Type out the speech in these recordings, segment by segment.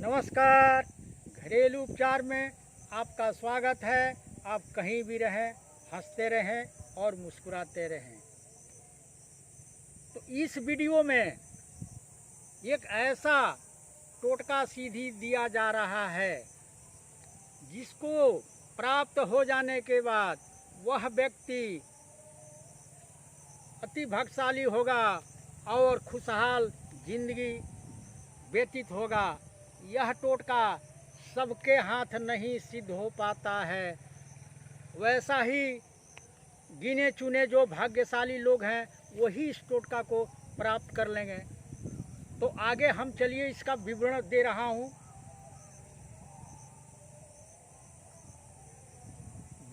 नमस्कार। घरेलू उपचार में आपका स्वागत है। आप कहीं भी रहें, हंसते रहें और मुस्कुराते रहें। तो इस वीडियो में एक ऐसा टोटका सीधी दिया जा रहा है जिसको प्राप्त हो जाने के बाद वह व्यक्ति अति भाग्यशाली होगा और खुशहाल जिंदगी व्यतीत होगा। यह टोटका सबके हाथ नहीं सिद्ध हो पाता है। वैसा ही गिने चुने जो भाग्यशाली लोग हैं वही इस टोटका को प्राप्त कर लेंगे। तो आगे हम चलिए इसका विवरण दे रहा हूँ।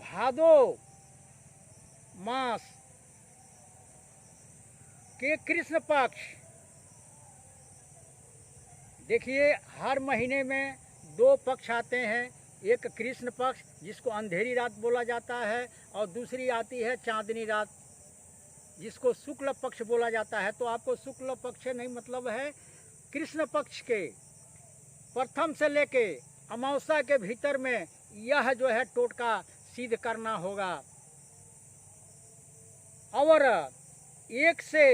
भादो मास के कृष्ण पक्ष, देखिए हर महीने में दो पक्ष आते हैं। एक कृष्ण पक्ष जिसको अंधेरी रात बोला जाता है और दूसरी आती है चांदनी रात जिसको शुक्ल पक्ष बोला जाता है। तो आपको शुक्ल पक्ष नहीं मतलब है कृष्ण पक्ष के प्रथम से लेके अमावस्या के भीतर में यह जो है टोटका सिद्ध करना होगा। और एक से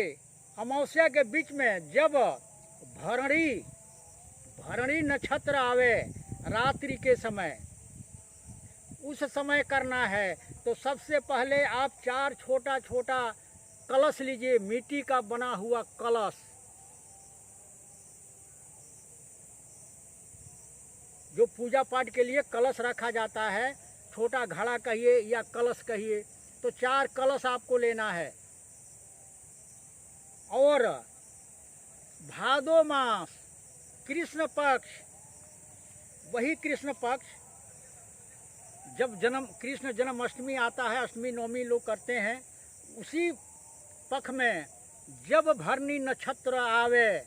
अमावस्या के बीच में जब भरणी नक्षत्र आवे रात्रि के समय, उस समय करना है। तो सबसे पहले आप 4 छोटा छोटा कलश लीजिए, मिट्टी का बना हुआ कलश जो पूजा पाठ के लिए कलश रखा जाता है, छोटा घड़ा कहिए या कलश कहिए। तो 4 कलश आपको लेना है। और भादो मास कृष्ण पक्ष, वही कृष्ण पक्ष जब कृष्ण जन्माष्टमी आता है, अष्टमी नवमी लोग करते हैं, उसी पक्ष में जब भरणी नक्षत्र आवे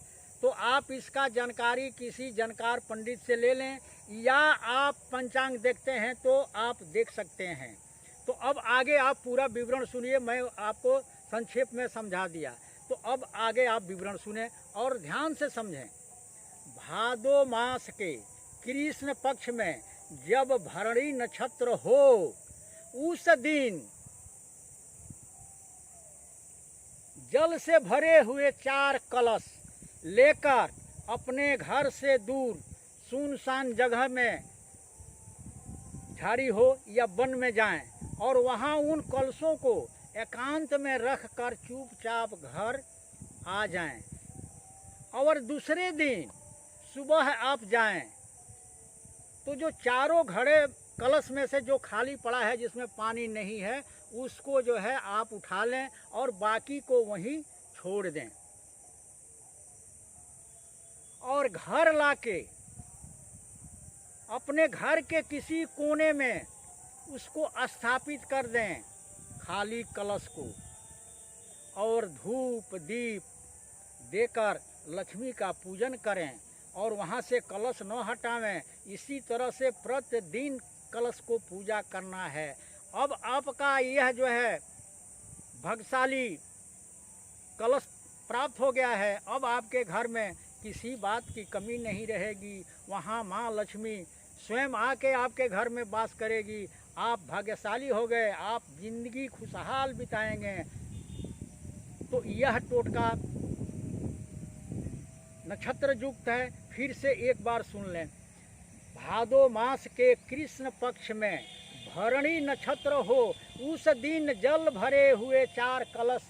तो आप इसका जानकारी किसी जानकार पंडित से ले लें या आप पंचांग देखते हैं तो आप देख सकते हैं। तो अब आगे आप पूरा विवरण सुनिए, मैं आपको संक्षेप में समझा दिया। तो अब आगे आप विवरण सुने और ध्यान से समझें। भादो मास के कृष्ण पक्ष में जब भरणी नक्षत्र हो, उस दिन जल से भरे हुए 4 कलश लेकर अपने घर से दूर सुनसान जगह में, झाड़ी हो या वन में जाएं और वहां उन कलशों को एकांत में रखकर चुपचाप घर आ जाएं। और दूसरे दिन सुबह आप जाएं तो जो चारों घड़े कलश में से जो खाली पड़ा है जिसमें पानी नहीं है, उसको जो है आप उठा लें और बाकी को वहीं छोड़ दें। और घर लाके अपने घर के किसी कोने में उसको स्थापित कर दें, खाली कलश को। और धूप दीप देकर लक्ष्मी का पूजन करें और वहाँ से कलश न हटावें। इसी तरह से प्रतिदिन कलश को पूजा करना है। अब आपका यह जो है भाग्यशाली कलश प्राप्त हो गया है। अब आपके घर में किसी बात की कमी नहीं रहेगी। वहाँ माँ लक्ष्मी स्वयं आके आपके घर में वास करेगी। आप भाग्यशाली हो गए, आप जिंदगी खुशहाल बिताएंगे। तो यह टोटका नक्षत्र युक्त है। फिर से एक बार सुन लें। भादो मास के कृष्ण पक्ष में भरणी नक्षत्र हो, उस दिन जल भरे हुए 4 कलश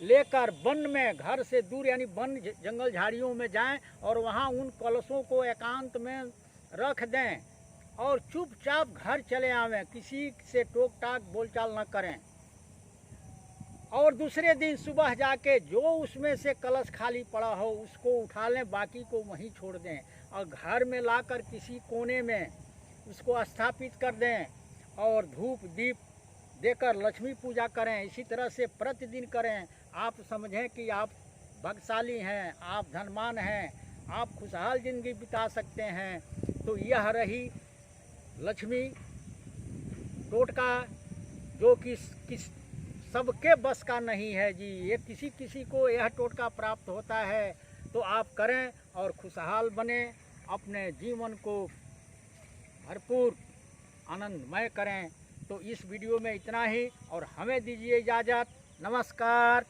लेकर वन में, घर से दूर यानी वन जंगल झाड़ियों में जाएं और वहां उन कलशों को एकांत में रख दें और चुपचाप घर चले आवें। किसी से टोक टाक बोलचाल न करें। और दूसरे दिन सुबह जाके जो उसमें से कलश खाली पड़ा हो उसको उठा लें, बाकी को वहीं छोड़ दें और घर में लाकर किसी कोने में उसको स्थापित कर दें और धूप दीप देकर लक्ष्मी पूजा करें। इसी तरह से प्रतिदिन करें। आप समझें कि आप भाग्यशाली हैं, आप धनवान हैं, आप खुशहाल जिंदगी बिता सकते हैं। तो यह रही लक्ष्मी टोटका, जो कि सबके बस का नहीं है जी। ये किसी किसी को यह टोटका प्राप्त होता है। तो आप करें और खुशहाल बने अपने जीवन को भरपूर आनंदमय करें। तो इस वीडियो में इतना ही और हमें दीजिए इजाज़त। नमस्कार।